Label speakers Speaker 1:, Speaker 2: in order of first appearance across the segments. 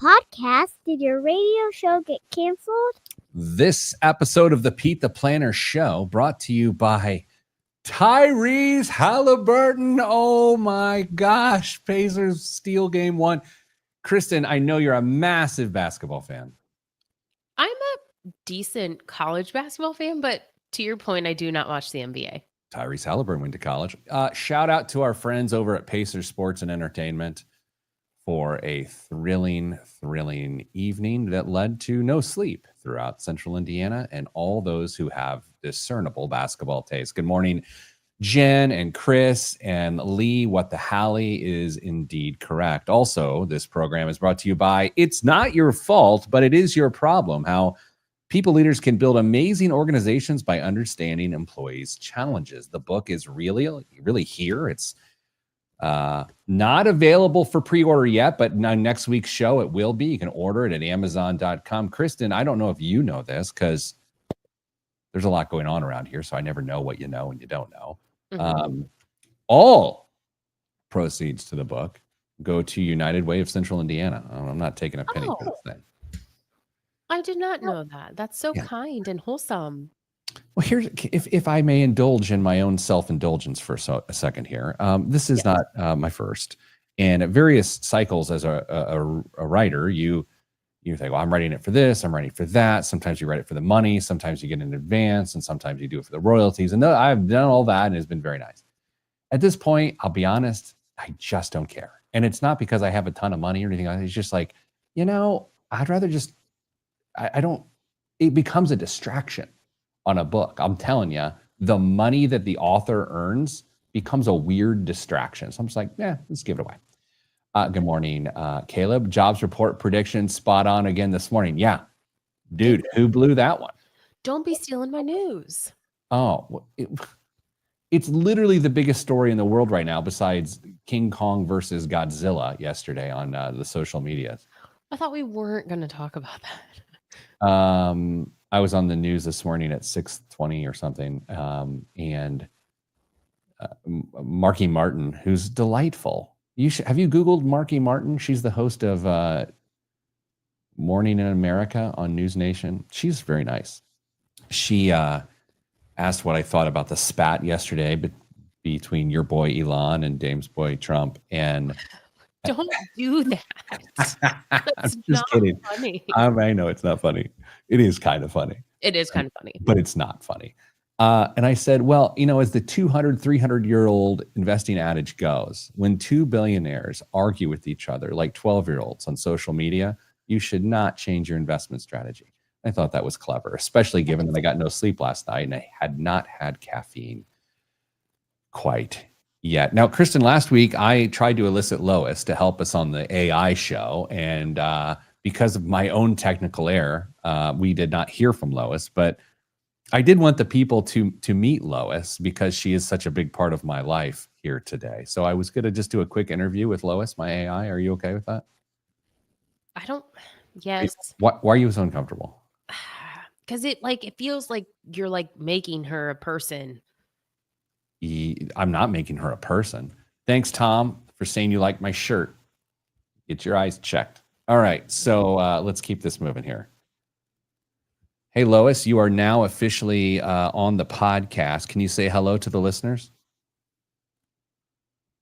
Speaker 1: podcast. Did your radio show get canceled?
Speaker 2: This episode of the Pete the Planner Show brought to you by Tyrese Halliburton. Oh my gosh, Pacers steal game one. Kristen, I know you're a massive basketball fan.
Speaker 3: I'm a decent college basketball fan, but to your point, I do not watch the NBA.
Speaker 2: Tyrese Halliburton went to college. Shout out to our friends over at Pacers Sports and Entertainment for a thrilling evening that led to no sleep throughout Central Indiana and all those who have discernible basketball taste. Good morning, Jen and Chris and Lee. What the Hallie is indeed correct. Also, this program is brought to you by It's Not Your Fault, but It Is Your Problem. How people leaders can build amazing organizations by understanding employees' challenges. The book is really here. It's not available for pre-order yet, but on next week's show it will be. You can order it at Amazon.com. Kristen, I don't know if you know this because there's a lot going on around here, so I never know what you know and you don't know. Mm-hmm. All proceeds to the book go to United Way of Central Indiana. I'm not taking a penny for this thing.
Speaker 3: I did not know that. That's so kind and wholesome.
Speaker 2: Well, here's if I may indulge in my own self-indulgence for a second here. This is not my first. And at various cycles as a writer, you think, well, I'm writing it for this, I'm writing for that. Sometimes you write it for the money, sometimes you get in advance, and sometimes you do it for the royalties. And I've done all that, and it's been very nice. At this point, I'll be honest, I just don't care. And it's not because I have a ton of money or anything like that. It's just like, I'd rather just, it becomes a distraction on a book. I'm telling you, the money that the author earns becomes a weird distraction. So I'm just like, let's give it away. Good morning, Caleb. Jobs report prediction spot on again this morning. Yeah, dude, who blew that one?
Speaker 3: Don't be stealing my news.
Speaker 2: Oh, it's literally the biggest story in the world right now besides King Kong versus Godzilla yesterday on the social media.
Speaker 3: I thought we weren't going to talk about that.
Speaker 2: I was on the news this morning at 6:20 or something, and Marky Martin, who's delightful. Have you Googled Marky Martin? She's the host of Morning in America on News Nation. She's very nice. She asked what I thought about the spat yesterday between your boy Elon and Dame's boy Trump. And
Speaker 3: don't do that.
Speaker 2: I'm just kidding.
Speaker 3: Funny.
Speaker 2: I know it's not funny. It is kind of funny.
Speaker 3: It is kind of funny.
Speaker 2: But it's not funny. And I said, well, as the 200, 300-year-old investing adage goes, when two billionaires argue with each other like 12-year-olds on social media, you should not change your investment strategy. I thought that was clever, especially given that I got no sleep last night and I had not had caffeine quite yet. Now, Kristen, last week I tried to elicit Lois to help us on the AI show, and because of my own technical error, we did not hear from Lois, but I did want the people to meet Lois because she is such a big part of my life here today. So I was going to just do a quick interview with Lois, my AI. Are you okay with that?
Speaker 3: Yes.
Speaker 2: Why are you so uncomfortable?
Speaker 3: Because it feels like you're making her a person.
Speaker 2: I'm not making her a person. Thanks, Tom, for saying you like my shirt. Get your eyes checked. All right, so let's keep this moving here. Hey, Lois, you are now officially on the podcast. Can you say hello to the listeners?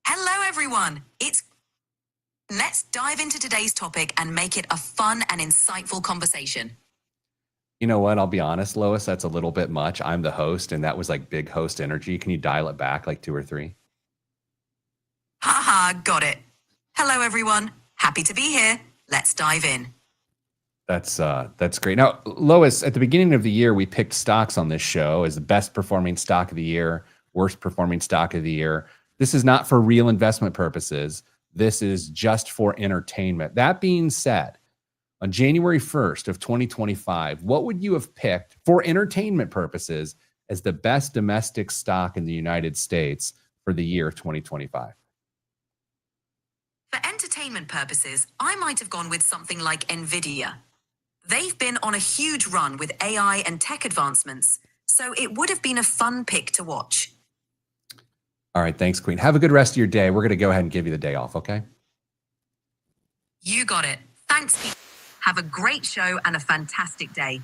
Speaker 4: Hello, everyone. Let's dive into today's topic and make it a fun and insightful conversation.
Speaker 2: You know what? I'll be honest, Lois, that's a little bit much. I'm the host, and that was like big host energy. Can you dial it back like 2 or 3?
Speaker 4: Got it. Hello, everyone. Happy to be here. Let's dive in.
Speaker 2: That's great. Now, Lois, at the beginning of the year, we picked stocks on this show as the best performing stock of the year, worst performing stock of the year. This is not for real investment purposes. This is just for entertainment. That being said, on January 1st of 2025, what would you have picked for entertainment purposes as the best domestic stock in the United States for the year 2025?
Speaker 4: For entertainment purposes, I might have gone with something like Nvidia. They've been on a huge run with AI and tech advancements, so it would have been a fun pick to watch.
Speaker 2: All right, thanks, Queen. Have a good rest of your day. We're going to go ahead and give you the day off, okay?
Speaker 4: You got it. Thanks, Pete. Have a great show and a fantastic day.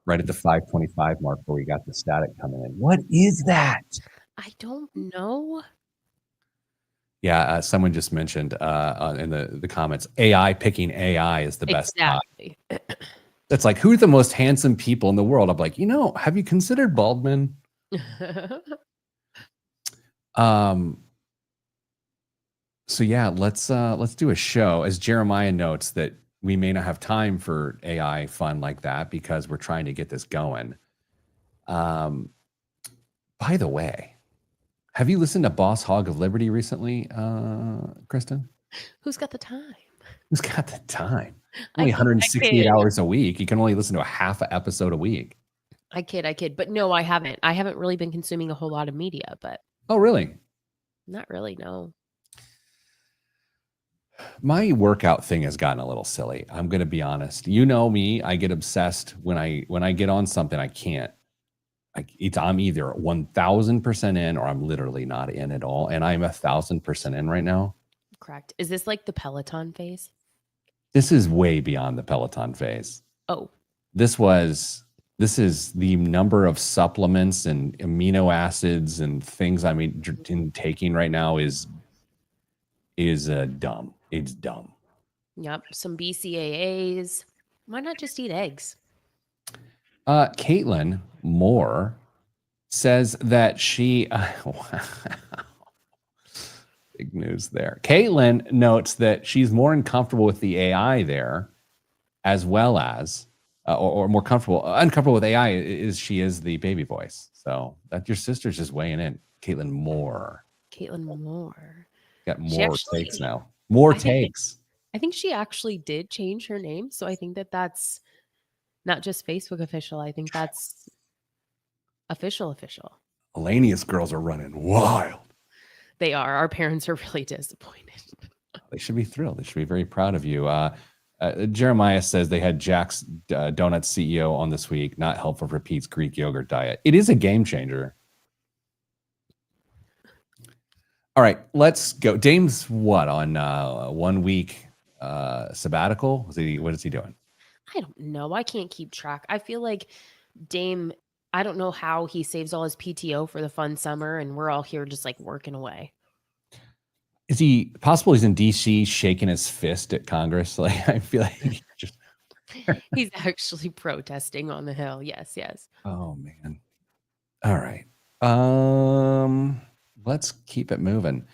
Speaker 2: Right at the 5:25 mark where we got the static coming in. What is that?
Speaker 3: I don't know.
Speaker 2: Yeah, someone just mentioned in the comments, AI picking AI is the best spot.
Speaker 3: Exactly.
Speaker 2: It's like, who are the most handsome people in the world? I'm like, have you considered bald men? So yeah, let's do a show. As Jeremiah notes that we may not have time for AI fun like that because we're trying to get this going. By the way, have you listened to Boss Hog of Liberty recently, Kristen?
Speaker 3: Who's got the time?
Speaker 2: Who's got the time?
Speaker 3: I
Speaker 2: Only
Speaker 3: kid,
Speaker 2: 168 hours a week. You can only listen to a half an episode a week.
Speaker 3: I kid. But no, I haven't. I haven't really been consuming a whole lot of media, but
Speaker 2: Oh, really?
Speaker 3: not really, no.
Speaker 2: My workout thing has gotten a little silly. I'm going to be honest. You know me, I get obsessed when I get on something. I can't. I'm either 1000% in or I'm literally not in at all. And I'm 1000% in right now.
Speaker 3: Correct. Is this like the Peloton phase?
Speaker 2: This is way beyond the Peloton phase.
Speaker 3: Oh,
Speaker 2: This is the number of supplements and amino acids and things I'm taking right now is dumb. It's dumb.
Speaker 3: yep. Some BCAAs. Why not just eat eggs?
Speaker 2: Caitlin Moore says that she big news there. Caitlin notes that she's more uncomfortable with the AI there, as well as or more uncomfortable with AI is she is the baby voice. So that your sister's just weighing in. Caitlin Moore. Got more takes now. More takes.
Speaker 3: I think she actually did change her name. So I think that's not just Facebook official. I think that's official.
Speaker 2: Elanius girls are running wild.
Speaker 3: They are. Our parents are really disappointed.
Speaker 2: They should be thrilled. They should be very proud of you. Jeremiah says they had Jack's Donuts CEO on this week. Not helpful for Pete's Greek yogurt diet. It is a game changer. All right, let's go. Dame's what on 1 week sabbatical? What is he doing?
Speaker 3: I don't know. I can't keep track. I feel like Dame, I don't know how he saves all his PTO for the fun summer and we're all here just like working away.
Speaker 2: Is he possible he's in DC shaking his fist at Congress? Like I feel like
Speaker 3: he's actually protesting on the Hill. Yes.
Speaker 2: Oh man. All right. Let's keep it moving.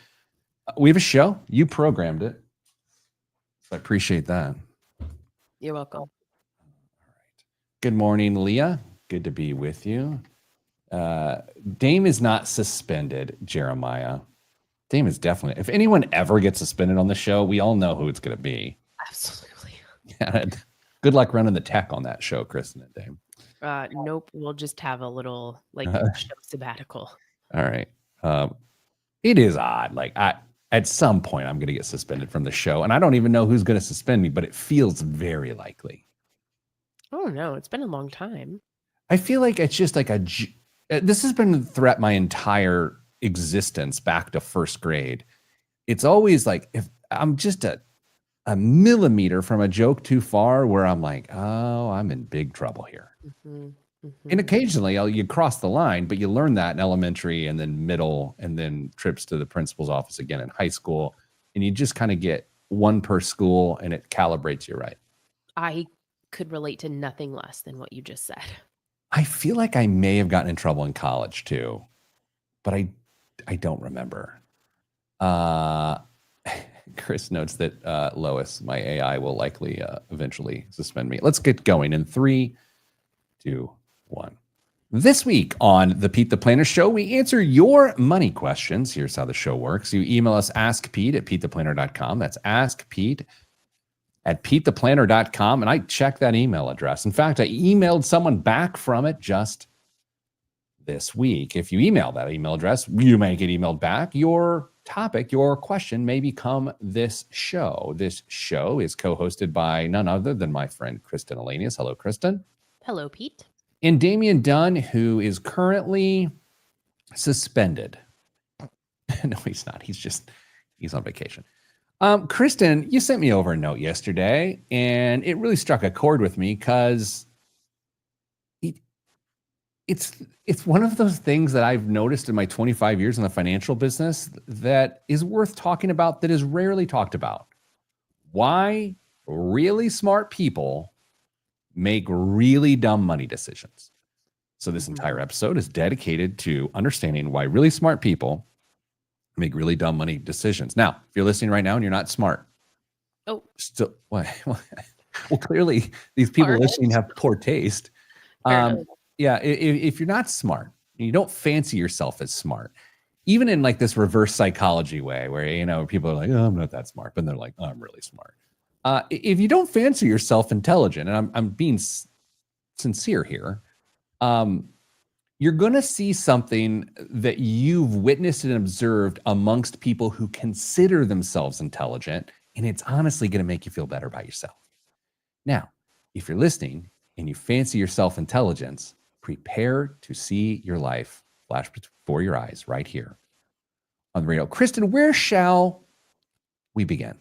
Speaker 2: We have a show. You programmed it. So I appreciate that.
Speaker 3: You're welcome.
Speaker 2: All right. Good morning, Leah. Good to be with you. Dame is not suspended, Jeremiah. Dame is definitely, if anyone ever gets suspended on the show, we all know who it's going to be.
Speaker 3: Absolutely.
Speaker 2: Yeah, good luck running the tech on that show, Kristen and Dame.
Speaker 3: Nope. We'll just have a little show sabbatical.
Speaker 2: All right. It is odd. Like at some point I'm going to get suspended from the show and I don't even know who's going to suspend me, but it feels very likely.
Speaker 3: Oh no, it's been a long time.
Speaker 2: I feel like it's just like this has been a threat my entire existence back to first grade. It's always like if I'm just a millimeter from a joke too far where I'm like, oh, I'm in big trouble here. And occasionally you cross the line, but you learn that in elementary and then middle and then trips to the principal's office again in high school. And you just kind of get one per school and it calibrates you right.
Speaker 3: I could relate to nothing less than what you just said.
Speaker 2: I feel like I may have gotten in trouble in college too, but I don't remember. Chris notes that Lois, my AI, will likely eventually suspend me. Let's get going in 3, 2, 1. This week on the Pete the Planner Show, we answer your money questions. Here's how the show works. You email us askpete@petetheplanner.com. That's askpete@petetheplanner.com. And I check that email address. In fact, I emailed someone back from it just this week. If you email that email address, you may get emailed back. Your topic, your question may become this show. This show is co-hosted by none other than my friend Kristen Elanius. Hello, Kristen.
Speaker 3: Hello, Pete.
Speaker 2: And Damian Dunn, who is currently suspended. No, he's not. He's on vacation. Kristen, you sent me over a note yesterday, and it really struck a chord with me because it's one of those things that I've noticed in my 25 years in the financial business that is worth talking about, that is rarely talked about. Why really smart people make really dumb money decisions. So this entire episode is dedicated to understanding why really smart people make really dumb money decisions. Now, if you're listening right now and you're not smart, still, well, clearly these people
Speaker 3: Smart.
Speaker 2: listening have poor taste. Yeah, if you're not smart, you don't fancy yourself as smart, even in like this reverse psychology way where, you know, people are like, oh, I'm not that smart, but they're like, oh, I'm really smart. If you don't fancy yourself intelligent, and I'm being sincere here, you're going to see something that you've witnessed and observed amongst people who consider themselves intelligent, and it's honestly going to make you feel better about yourself. Now, if you're listening and you fancy yourself intelligence, prepare to see your life flash before your eyes right here on the radio. Kristen, where shall we begin?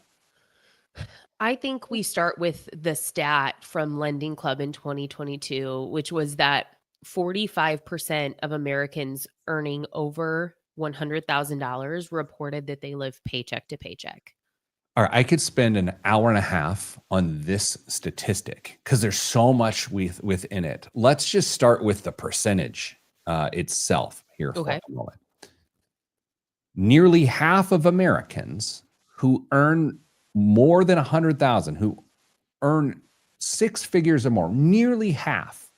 Speaker 3: I think we start with the stat from Lending Club in 2022, which was that 45% of Americans earning over $100,000 reported that they live paycheck to paycheck.
Speaker 2: All right, I could spend an hour and a half on this statistic because there's so much within it. Let's just start with the percentage itself here for a moment. Nearly half of Americans who earn more than 100,000, who earn six figures or more, nearly half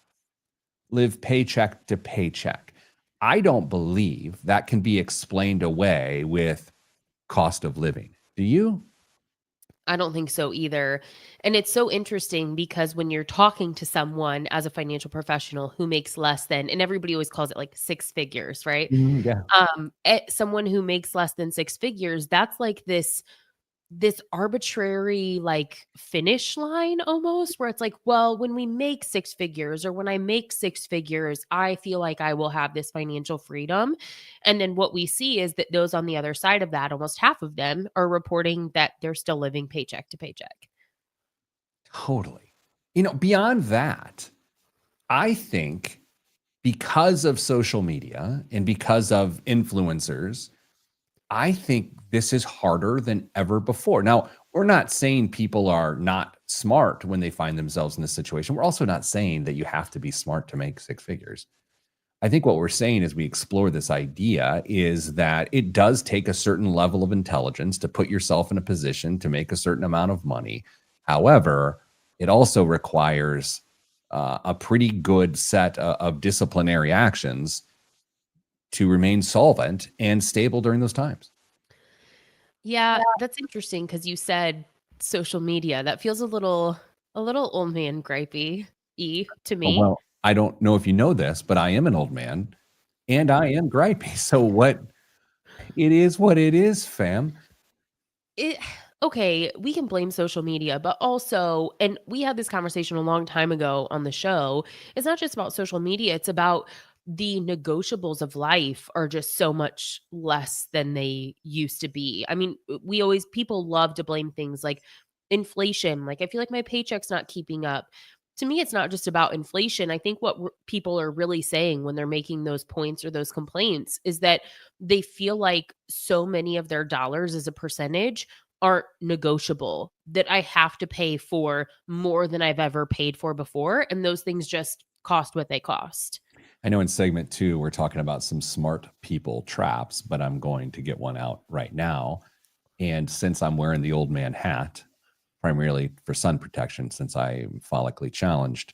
Speaker 2: live paycheck to paycheck. I don't believe that can be explained away with cost of living. Do you?
Speaker 3: I don't think so either. And it's so interesting because when you're talking to someone as a financial professional who makes less than, and everybody always calls it like six figures, right?
Speaker 2: Yeah.
Speaker 3: Someone who makes less than six figures, that's like this arbitrary like finish line almost, where it's like, well, when we make six figures or when I make six figures, I feel like I will have this financial freedom. And then what we see is that those on the other side of that, almost half of them are reporting that they're still living paycheck to paycheck.
Speaker 2: Totally. You know, beyond that, I think because of social media and because of influencers, I think this is harder than ever before. Now, we're not saying people are not smart when they find themselves in this situation. We're also not saying that you have to be smart to make six figures. I think what we're saying as we explore this idea is that it does take a certain level of intelligence to put yourself in a position to make a certain amount of money. However, it also requires a pretty good set of disciplinary actions to remain solvent and stable during those times.
Speaker 3: Yeah, that's interesting because you said social media. That feels a little old man gripey-y to me.
Speaker 2: Well, I don't know if you know this, but I am an old man and I am gripey. So what it is, fam.
Speaker 3: Okay, we can blame social media, but also, and we had this conversation a long time ago on the show, it's not just about social media, it's about the negotiables of life are just so much less than they used to be. I mean, people love to blame things like inflation. Like, I feel like my paycheck's not keeping up. To me, it's not just about inflation. I think what people are really saying when they're making those points or those complaints is that they feel like so many of their dollars as a percentage aren't negotiable, that I have to pay for more than I've ever paid for before. And those things just cost what they cost.
Speaker 2: I know in segment 2, we're talking about some smart people traps, but I'm going to get one out right now. And since I'm wearing the old man hat, primarily for sun protection, since I'm follically challenged,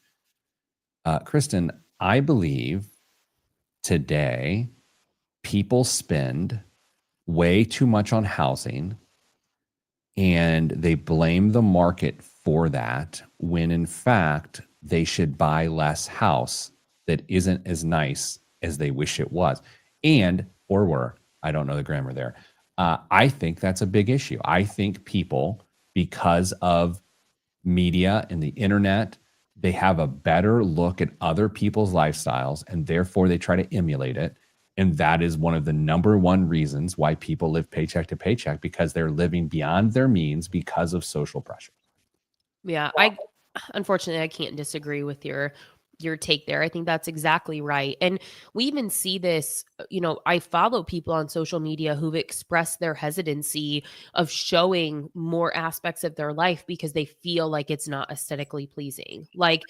Speaker 2: Kristen, I believe today people spend way too much on housing and they blame the market for that when in fact they should buy less house that isn't as nice as they wish it was. I don't know the grammar there. I think that's a big issue. I think people, because of media and the internet, they have a better look at other people's lifestyles and therefore they try to emulate it. And that is one of the number one reasons why people live paycheck to paycheck, because they're living beyond their means because of social pressure.
Speaker 3: Yeah, unfortunately I can't disagree with your take there. I think that's exactly right. And we even see this, I follow people on social media who've expressed their hesitancy of showing more aspects of their life because they feel like it's not aesthetically pleasing. Like,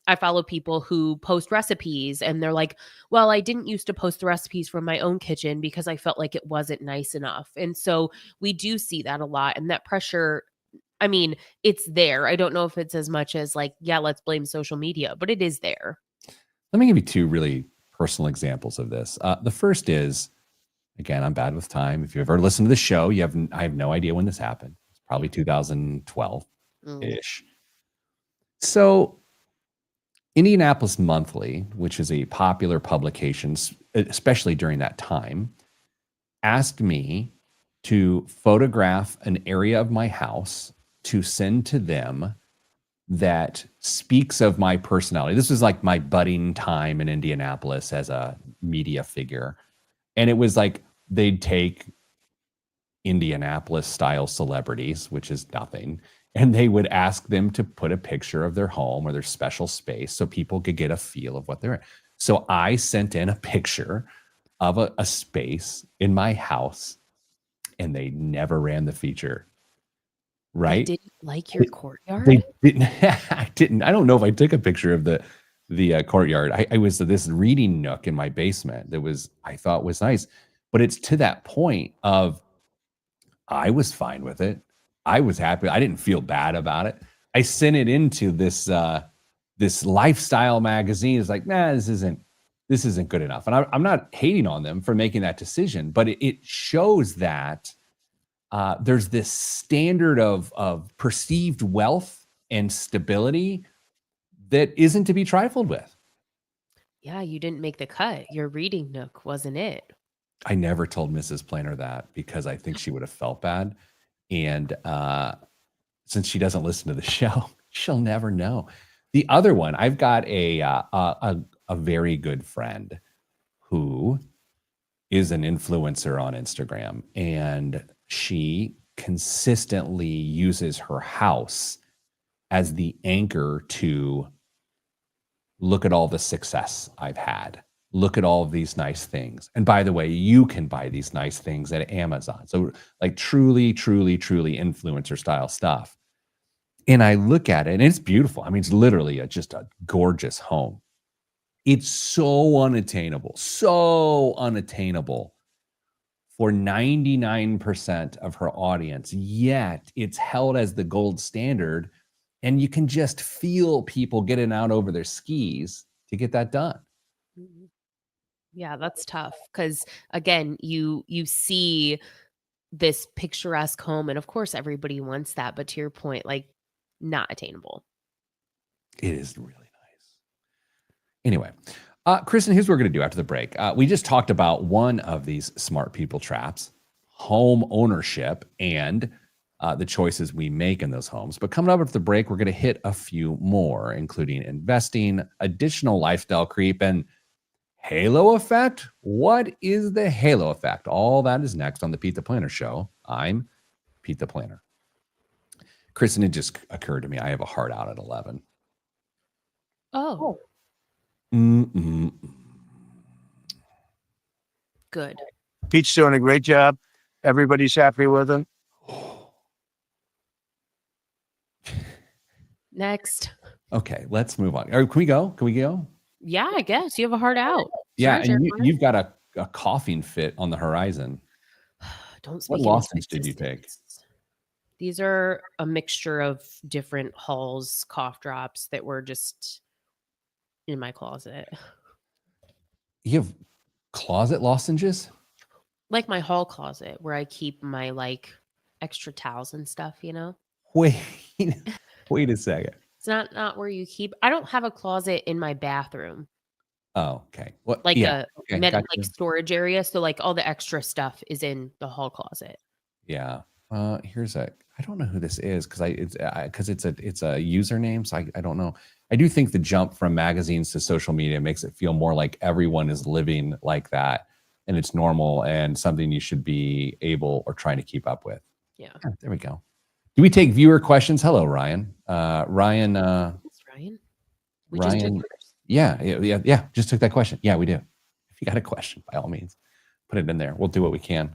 Speaker 3: I follow people who post recipes and they're like, well, I didn't used to post the recipes from my own kitchen because I felt like it wasn't nice enough. And so we do see that a lot. And that pressure, I mean, it's there. I don't know if it's as much as like, yeah, let's blame social media, but it is there.
Speaker 2: Let me give you two really personal examples of this. The first is, again, I'm bad with time. If you ever listened to the show, I have no idea when this happened. It's probably 2012-ish. So Indianapolis Monthly, which is a popular publication, especially during that time, asked me to photograph an area of my house to send to them that speaks of my personality. This was like my budding time in Indianapolis as a media figure. And it was like they'd take Indianapolis style celebrities, which is nothing, and they would ask them to put a picture of their home or their special space so people could get a feel of what they're in. So I sent in a picture of a space in my house, and they never ran the feature. Right?
Speaker 3: They didn't like your courtyard?
Speaker 2: They didn't. I didn't. I don't know if I took a picture of the courtyard. I was this reading nook in my basement that I thought was nice, but it's to that point of I was fine with it. I was happy. I didn't feel bad about it. I sent it into this lifestyle magazine. It's like, nah, this isn't good enough. And I'm not hating on them for making that decision, but it shows that there's this standard of perceived wealth and stability that isn't to be trifled with.
Speaker 3: Yeah, you didn't make the cut. Your reading nook wasn't it.
Speaker 2: I never told Mrs. Planner that because I think she would have felt bad. And since she doesn't listen to the show, she'll never know. The other one, I've got a very good friend who is an influencer on Instagram, and she consistently uses her house as the anchor to look at all the success I've had. Look at all of these nice things. And by the way, you can buy these nice things at Amazon. So like truly, truly, truly influencer style stuff. And I look at it and it's beautiful. I mean, it's literally just a gorgeous home. It's so unattainable for 99% of her audience, yet it's held as the gold standard. And you can just feel people getting out over their skis to get that done.
Speaker 3: Yeah, that's tough because again, you see this picturesque home, and of course, everybody wants that. But to your point, like not attainable.
Speaker 2: It is really nice. Anyway, Kristen, here's what we're going to do after the break. We just talked about one of these smart people traps, home ownership, and the choices we make in those homes. But coming up after the break, we're going to hit a few more, including investing, additional lifestyle creep, and halo effect. What is the halo effect? All that is next on the Pete the Planner Show. I'm Pete the Planner. Kristen, it just occurred to me, I have a heart out at 11.
Speaker 3: Oh. Good.
Speaker 5: Pete's doing a great job. Everybody's happy with him.
Speaker 3: Next.
Speaker 2: Okay, let's move on. Can we go?
Speaker 3: Yeah, I guess you have a heart out.
Speaker 2: Yeah,
Speaker 3: Sure,
Speaker 2: and you've got a coughing fit on the horizon.
Speaker 3: Don't speak.
Speaker 2: What losses did you take?
Speaker 3: These are a mixture of different Halls cough drops that were just in my closet.
Speaker 2: You have closet lozenges?
Speaker 3: Like my hall closet where I keep my like extra towels and stuff,
Speaker 2: Wait a second.
Speaker 3: It's not where you keep. I don't have a closet in my bathroom.
Speaker 2: Oh, okay. What?
Speaker 3: Like
Speaker 2: gotcha.
Speaker 3: like storage area. So like all the extra stuff is in the hall closet.
Speaker 2: Yeah. I don't know who this is because it's a username, so I don't know. I do think the jump from magazines to social media makes it feel more like everyone is living like that. and it's normal and something you should be able or trying to keep up with.
Speaker 3: Yeah.
Speaker 2: There we go. Do we take viewer questions? Hello, Ryan. Ryan.
Speaker 3: Thanks, Ryan. We just did
Speaker 2: Ryan.
Speaker 3: yours.
Speaker 2: Yeah. Just took that question. Yeah, we do. If you got a question, by all means, put it in there. We'll do what we can.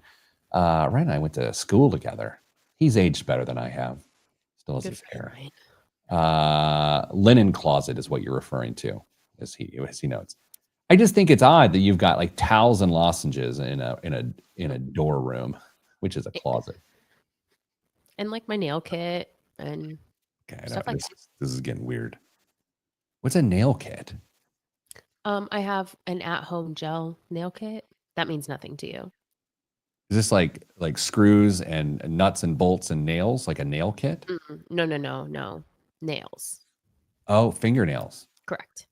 Speaker 2: Ryan and I went to school together. He's aged better than I have. Still has
Speaker 3: Good
Speaker 2: his
Speaker 3: for you,
Speaker 2: hair.
Speaker 3: Ryan.
Speaker 2: Linen closet is what you're referring to, as he notes. I just think it's odd that you've got like towels and lozenges in a door room, which is a closet.
Speaker 3: And like my nail kit and stuff like that.
Speaker 2: This is getting weird. What's a nail kit?
Speaker 3: I have an at-home gel nail kit. That means nothing to you.
Speaker 2: Is this like screws and nuts and bolts and nails, like a nail kit?
Speaker 3: No. Nails.
Speaker 2: Oh, fingernails.
Speaker 3: Correct.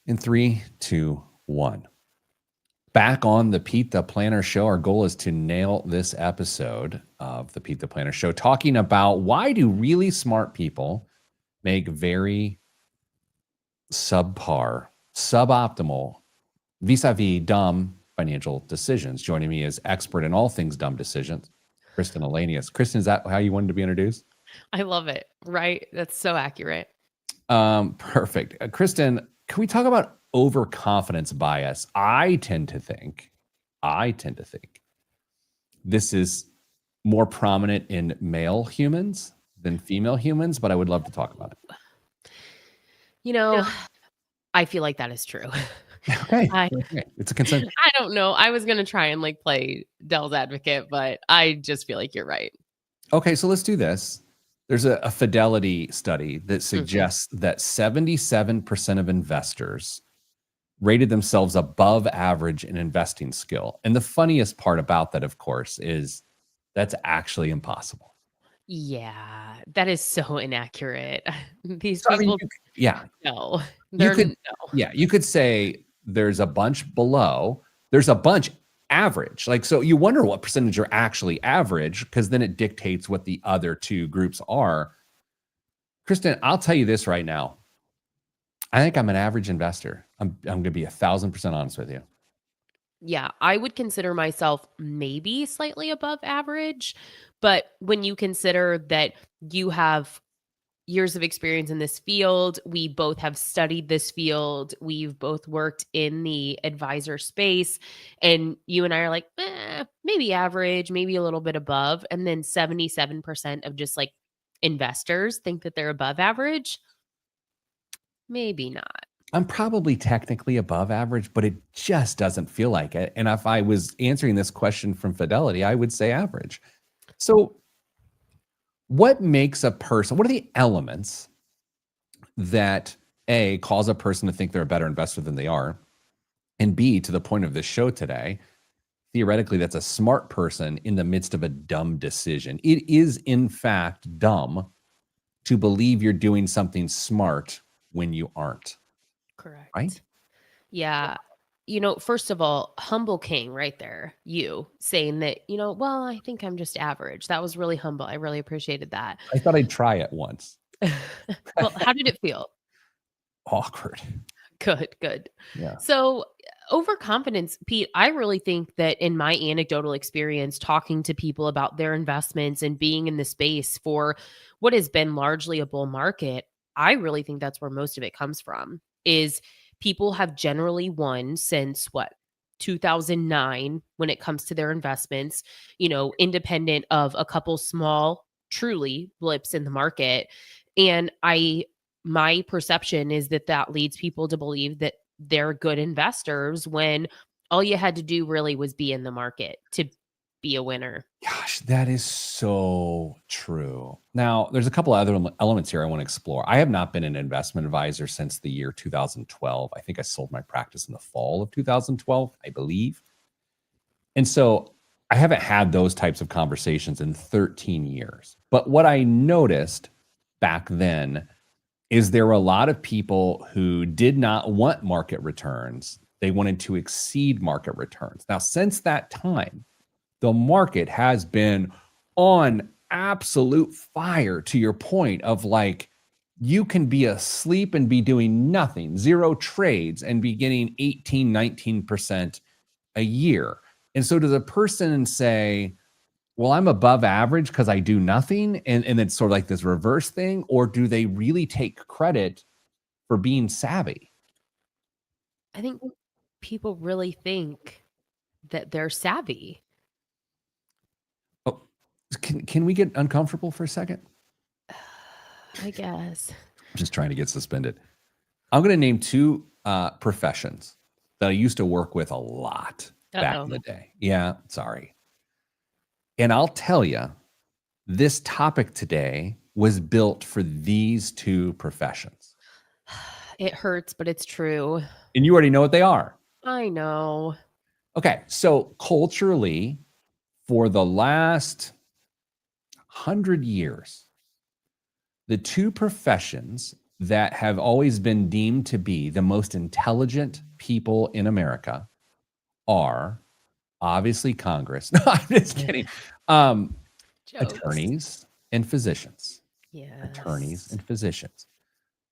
Speaker 2: In 3, 2, 1. Back on the Pete the Planner Show. Our goal is to nail this episode of the Pete the Planner Show, talking about why do really smart people make very subpar, suboptimal, vis-a-vis dumb financial decisions. Joining me is expert in all things dumb decisions, Kristen Elanius. Kristen, is that how you wanted to be introduced?
Speaker 3: I love it. Right? That's so accurate.
Speaker 2: Perfect. Kristen, can we talk about overconfidence bias? I tend to think this is more prominent in male humans than female humans, but I would love to talk about it.
Speaker 3: You know, I feel like that is true.
Speaker 2: Okay. It's a consent.
Speaker 3: I don't know. I was going to try and like play devil's advocate, but I just feel like you're right.
Speaker 2: Okay, so let's do this. There's a Fidelity study that suggests that 77% of investors rated themselves above average in investing skill. And the funniest part about that, of course, is that's actually impossible.
Speaker 3: Yeah, that is so inaccurate. These
Speaker 2: So,
Speaker 3: people,
Speaker 2: no.
Speaker 3: no.
Speaker 2: You could say there's a bunch below, there's a bunch average. Like, so you wonder what percentage are actually average, because then it dictates what the other two groups are. Kristen, I'll tell you this right now. I think I'm an average investor. I'm going to be 1,000% honest with you.
Speaker 3: Yeah, I would consider myself maybe slightly above average, but when you consider that you have years of experience in this field, we both have studied this field, we've both worked in the advisor space, and you and I are like, maybe average, maybe a little bit above, and then 77% of just like investors think that they're above average. Maybe not.
Speaker 2: I'm probably technically above average, but it just doesn't feel like it. And if I was answering this question from Fidelity, I would say average. So what makes a person, what are the elements that A, cause a person to think they're a better investor than they are? And B, to the point of this show today, theoretically, that's a smart person in the midst of a dumb decision. It is, in fact, dumb to believe you're doing something smart when you aren't.
Speaker 3: Correct.
Speaker 2: Right?
Speaker 3: Yeah. First of all, humble king right there. You saying that, well, I think I'm just average. That was really humble. I really appreciated that.
Speaker 2: I thought I'd try it once.
Speaker 3: Well, how did it feel?
Speaker 2: Awkward.
Speaker 3: Good.
Speaker 2: Yeah.
Speaker 3: So overconfidence, Pete, I really think that in my anecdotal experience, talking to people about their investments and being in the space for what has been largely a bull market, I really think that's where most of it comes from, is people have generally won since 2009 when it comes to their investments, independent of a couple small, truly blips in the market. And my perception is that leads people to believe that they're good investors when all you had to do really was be in the market to be a winner.
Speaker 2: Gosh, that is so true. Now, there's a couple of other elements here I want to explore. I have not been an investment advisor since the year 2012. I think I sold my practice in the fall of 2012, I believe. And so I haven't had those types of conversations in 13 years. But what I noticed back then is there were a lot of people who did not want market returns. They wanted to exceed market returns. Now, since that time, the market has been on absolute fire, to your point of like you can be asleep and be doing nothing, zero trades, and be getting 18, 19% a year. And so does a person say, well, I'm above average because I do nothing, and it's sort of like this reverse thing, or do they really take credit for being savvy?
Speaker 3: I think people really think that they're savvy.
Speaker 2: Oh, can we get uncomfortable for a second?
Speaker 3: I guess.
Speaker 2: I'm just trying to get suspended. I'm going to name two professions that I used to work with a lot back in the day. Yeah, sorry. And I'll tell you, this topic today was built for these two professions.
Speaker 3: It hurts, but it's true.
Speaker 2: And you already know what they are.
Speaker 3: I know.
Speaker 2: Okay, so culturally, for the last 100 years, the two professions that have always been deemed to be the most intelligent people in America are obviously Congress. No, I'm just kidding. Attorneys and physicians.
Speaker 3: Yes.
Speaker 2: Attorneys and physicians.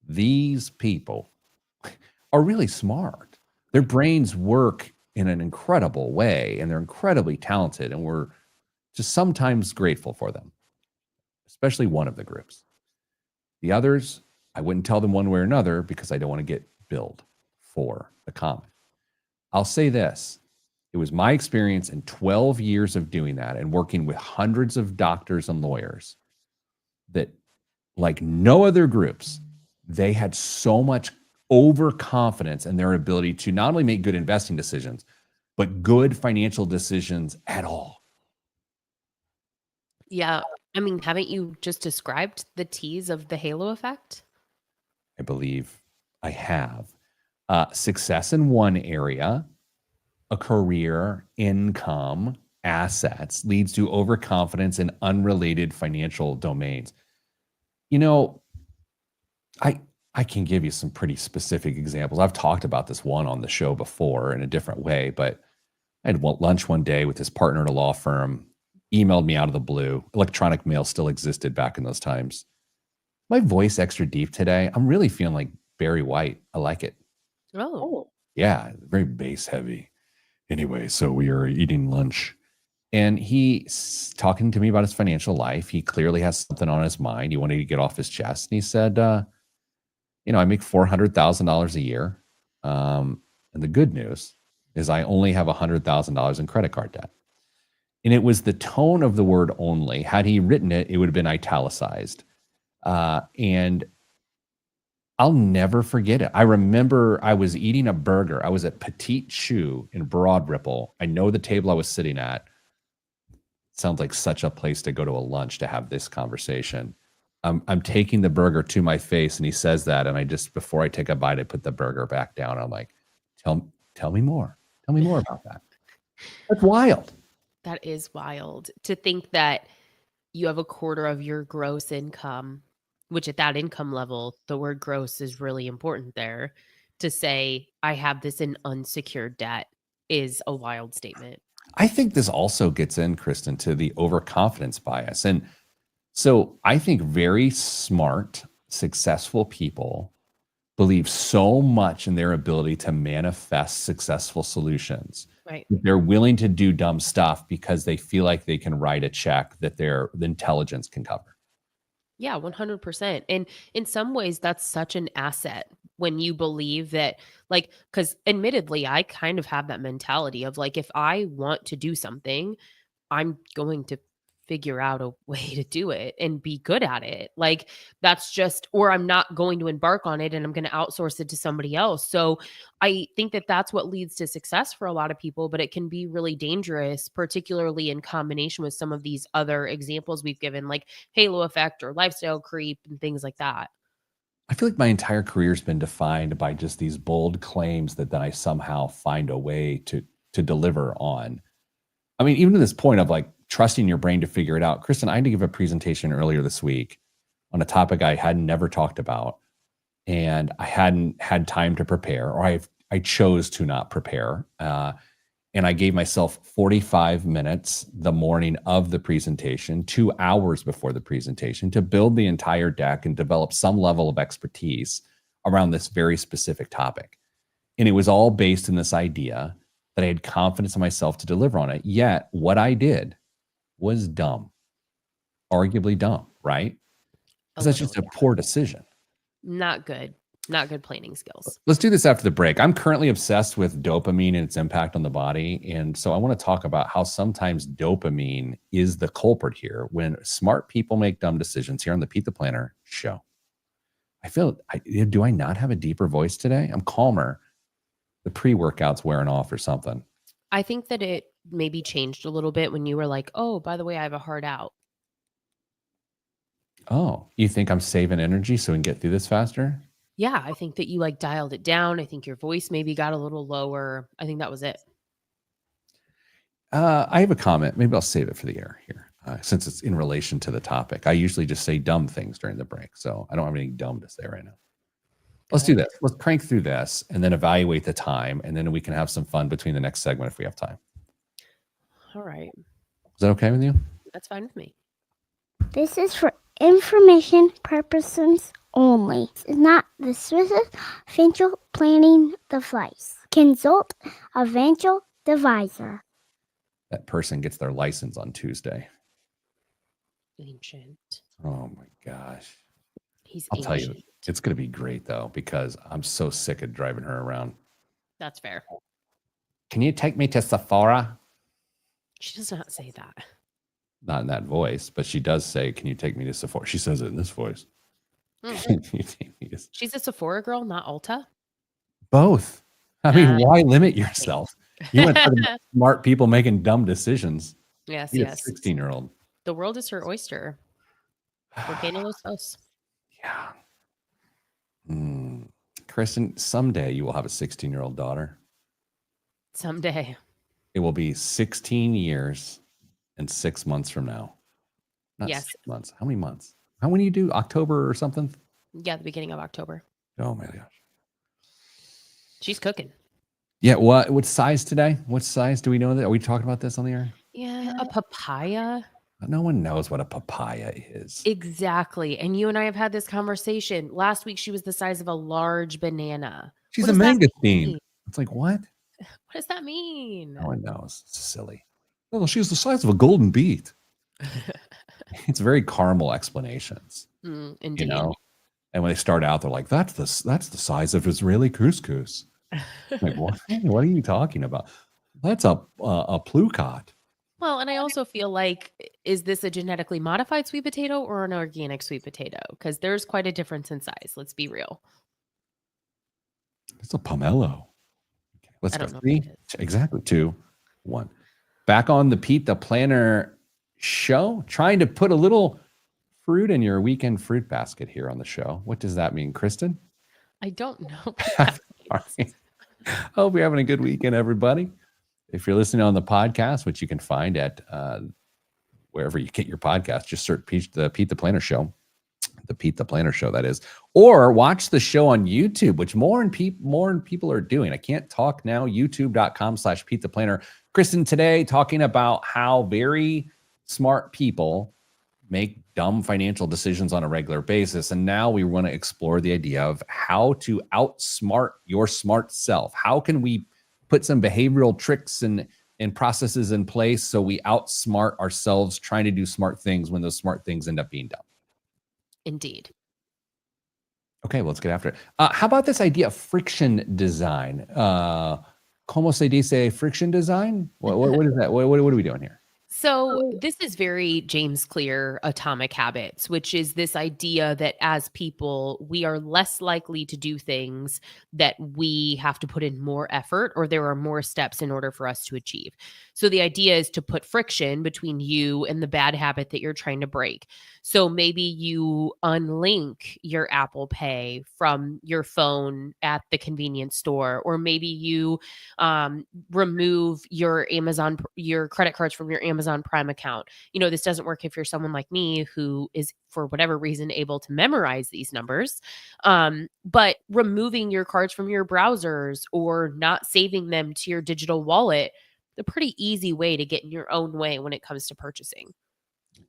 Speaker 2: These people are really smart. Their brains work in an incredible way, and they're incredibly talented, and we're just sometimes grateful for them, especially one of the groups. The others, I wouldn't tell them one way or another because I don't want to get billed for the comment. I'll say this. It was my experience in 12 years of doing that and working with hundreds of doctors and lawyers that, like no other groups, they had so much overconfidence in their ability to not only make good investing decisions, but good financial decisions at all.
Speaker 3: Yeah. I mean, haven't you just described the T's of the halo effect?
Speaker 2: I believe I have. Success in one area, a career, income, assets leads to overconfidence in unrelated financial domains. You know, I can give you some pretty specific examples. I've talked about this one on the show before in a different way, but I had lunch one day with his partner at a law firm, emailed me out of the blue. Electronic mail still existed back in those times. My voice extra deep today. I'm really feeling like Barry White. I like it.
Speaker 3: Oh.
Speaker 2: Yeah, very bass heavy. Anyway, so we are eating lunch. And he's talking to me about his financial life. He clearly has something on his mind. He wanted to get off his chest. And he said, I make $400,000 a year. And the good news is I only have $100,000 in credit card debt. And it was the tone of the word only. Had he written it, it would have been italicized. And I'll never forget it. I remember I was eating a burger. I was at Petite Choux in Broad Ripple. I know the table I was sitting at. Sounds like such a place to go to a lunch to have this conversation. I'm taking the burger to my face, and he says that, and I just, before I take a bite, I put the burger back down. I'm like, tell me more. Tell me more about that. That's wild.
Speaker 3: That is wild to think that you have a quarter of your gross income, which at that income level, the word gross is really important there. To say, I have this in unsecured debt is a wild statement.
Speaker 2: I think this also gets in, Kristen, to the overconfidence bias. And so I think very smart, successful people believe so much in their ability to manifest successful solutions.
Speaker 3: Right.
Speaker 2: They're willing to do dumb stuff because they feel like they can write a check that the intelligence can cover.
Speaker 3: Yeah, 100%. And in some ways, that's such an asset when you believe that, like, because admittedly, I kind of have that mentality of like, if I want to do something, I'm going to figure out a way to do it and be good at it. Like that's just, or I'm not going to embark on it and I'm going to outsource it to somebody else. So I think that that's what leads to success for a lot of people, but it can be really dangerous, particularly in combination with some of these other examples we've given, like halo effect or lifestyle creep and things like that.
Speaker 2: I feel like my entire career has been defined by just these bold claims that then I somehow find a way to deliver on. I mean, even to this point of like trusting your brain to figure it out. Kristen, I had to give a presentation earlier this week on a topic I had never talked about, and I hadn't had time to prepare, or I chose to not prepare. And I gave myself 45 minutes the morning of the presentation, 2 hours before the presentation, to build the entire deck and develop some level of expertise around this very specific topic. And it was all based in this idea that I had confidence in myself to deliver on it. Yet what I did was dumb, arguably dumb, right? Because that's just a poor decision.
Speaker 3: Not good. Not good planning skills.
Speaker 2: Let's do this after the break. I'm currently obsessed with dopamine and its impact on the body. And so I want to talk about how sometimes dopamine is the culprit here when smart people make dumb decisions here on the Pete the Planner show. Do I not have a deeper voice today? I'm calmer. The pre-workout's wearing off or something.
Speaker 3: I think that it maybe changed a little bit when you were like, oh, by the way, I have a hard out.
Speaker 2: Oh, you think I'm saving energy so we can get through this faster?
Speaker 3: Yeah, I think that you like dialed it down. I think your voice maybe got a little lower. I think that was it.
Speaker 2: I have a comment. Maybe I'll save it for the air here since it's in relation to the topic. I usually just say dumb things during the break, so I don't have anything dumb to say right now. Let's do this. Let's crank through this and then evaluate the time, and then we can have some fun between the next segment if we have time.
Speaker 3: All right.
Speaker 2: Is that okay with you?
Speaker 3: That's fine with me.
Speaker 1: This is for information purposes only. It's not the Swiss financial planning device. Consult a financial advisor.
Speaker 2: That person gets their license on Tuesday.
Speaker 3: Ancient.
Speaker 2: Oh my gosh.
Speaker 3: I'll
Speaker 2: tell you, it's going to be great though, because I'm so sick of driving her around.
Speaker 3: That's fair.
Speaker 2: Can you take me to Sephora?
Speaker 3: She does not say that.
Speaker 2: Not in that voice, but she does say, can you take me to Sephora? She says it in this voice.
Speaker 3: Mm-hmm. She's a Sephora girl, not Ulta.
Speaker 2: Both. I mean, why limit yourself? You want to talk about smart people making dumb decisions.
Speaker 3: Yes,
Speaker 2: You're
Speaker 3: yes.
Speaker 2: a 16-year-old.
Speaker 3: The world is her oyster. Volcano Los Dos.
Speaker 2: Yeah. Kristen, someday you will have a 16-year-old daughter.
Speaker 3: Someday.
Speaker 2: It will be 16 years and 6 months from now. Not
Speaker 3: Yes.
Speaker 2: 6 months. How many months? When do you do? October or something?
Speaker 3: Yeah, the beginning of October.
Speaker 2: Oh my gosh.
Speaker 3: She's cooking.
Speaker 2: Yeah. What size today? What size do we know that? Are we talking about this on the air?
Speaker 3: Yeah, a papaya.
Speaker 2: No one knows what a papaya is.
Speaker 3: Exactly. And you and I have had this conversation. Last week, she was the size of a large banana.
Speaker 2: She's
Speaker 3: What
Speaker 2: a
Speaker 3: does that
Speaker 2: mangosteen.
Speaker 3: mean?
Speaker 2: It's like, what?
Speaker 3: What does that mean?
Speaker 2: No one knows. It's silly. Well, she's the size of a golden beet. It's very caramel explanations.
Speaker 3: Indeed.
Speaker 2: You know? And when they start out, they're like, that's the size of Israeli couscous. Like, what are you talking about? That's a plucot.
Speaker 3: Well, and I also feel like, is this a genetically modified sweet potato or an organic sweet potato? Because there's quite a difference in size. Let's be real.
Speaker 2: It's a pomelo. Okay, let's
Speaker 3: I
Speaker 2: go.
Speaker 3: don't know
Speaker 2: 3, exactly 2, 1. Back on the Pete the Planner show, trying to put a little fruit in your weekend fruit basket here on the show. What does that mean, Kristen?
Speaker 3: I don't know. What that means.
Speaker 2: Hope you're having a good weekend, everybody. If you're listening on the podcast, which you can find at wherever you get your podcast, just search the Pete the Planner show, the Pete the Planner show, that is, or watch the show on YouTube, which more and people are doing. I can't talk now. YouTube.com/Pete the Planner. Kristen today talking about how very smart people make dumb financial decisions on a regular basis. And now we want to explore the idea of how to outsmart your smart self. How can we put some behavioral tricks and processes in place so we outsmart ourselves trying to do smart things when those smart things end up being dumb?
Speaker 3: Indeed.
Speaker 2: Okay, well, let's get after it. How about this idea of friction design? Como se dice friction design? What is that? What are we doing here?
Speaker 3: So this is very James Clear Atomic Habits, which is this idea that as people, we are less likely to do things that we have to put in more effort or there are more steps in order for us to achieve. So the idea is to put friction between you and the bad habit that you're trying to break. So maybe you unlink your Apple Pay from your phone at the convenience store, or maybe you remove your credit cards from your Amazon Prime account. You know, this doesn't work if you're someone like me who is, for whatever reason, able to memorize these numbers. But removing your cards from your browsers or not saving them to your digital wallet a pretty easy way to get in your own way when it comes to purchasing.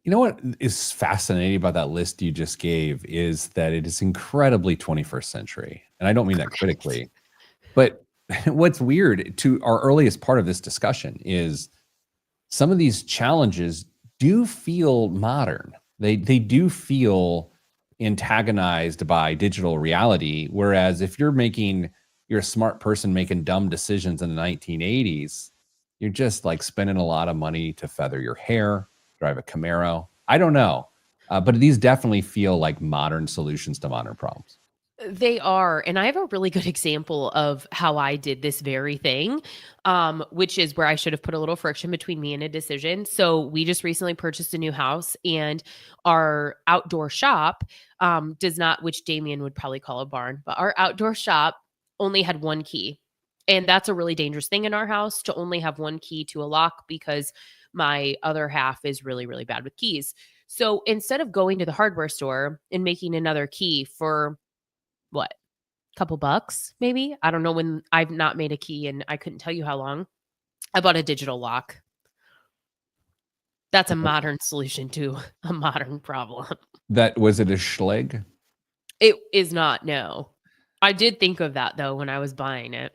Speaker 2: You know what is fascinating about that list you just gave is that it is incredibly 21st century. And I don't mean that critically, but what's weird to our earliest part of this discussion is some of these challenges do feel modern. They do feel antagonized by digital reality. Whereas if you're a smart person making dumb decisions in the 1980s, you're just like spending a lot of money to feather your hair, drive a Camaro. I don't know. But these definitely feel like modern solutions to modern problems.
Speaker 3: They are. And I have a really good example of how I did this very thing, which is where I should have put a little friction between me and a decision. So we just recently purchased a new house, and our outdoor shop does not, which Damien would probably call a barn, but our outdoor shop only had one key. And that's a really dangerous thing in our house, to only have one key to a lock, because my other half is really, really bad with keys. So instead of going to the hardware store and making another key for what, couple bucks maybe? I don't know, when I've not made a key and I couldn't tell you how long. I bought a digital lock. That's a modern solution to a modern problem.
Speaker 2: That was it a Schleg?
Speaker 3: It is not, no. I did think of that though when I was buying it.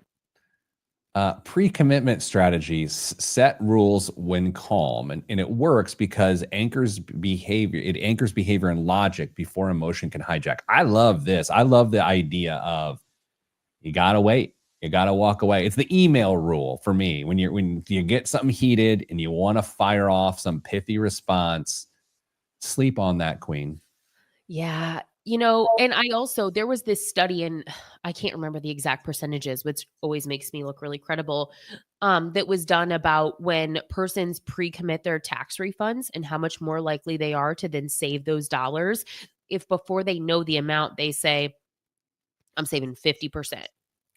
Speaker 2: Pre-commitment strategies set rules when calm, and it works because it anchors behavior and logic before emotion can hijack. I love this. I love the idea of you gotta wait, you gotta walk away. It's the email rule for me. When you get something heated and you want to fire off some pithy response, sleep on that, queen.
Speaker 3: Yeah. And I also, there was this study, and I can't remember the exact percentages, which always makes me look really credible, that was done about when persons pre-commit their tax refunds and how much more likely they are to then save those dollars if before they know the amount, they say, I'm saving 50%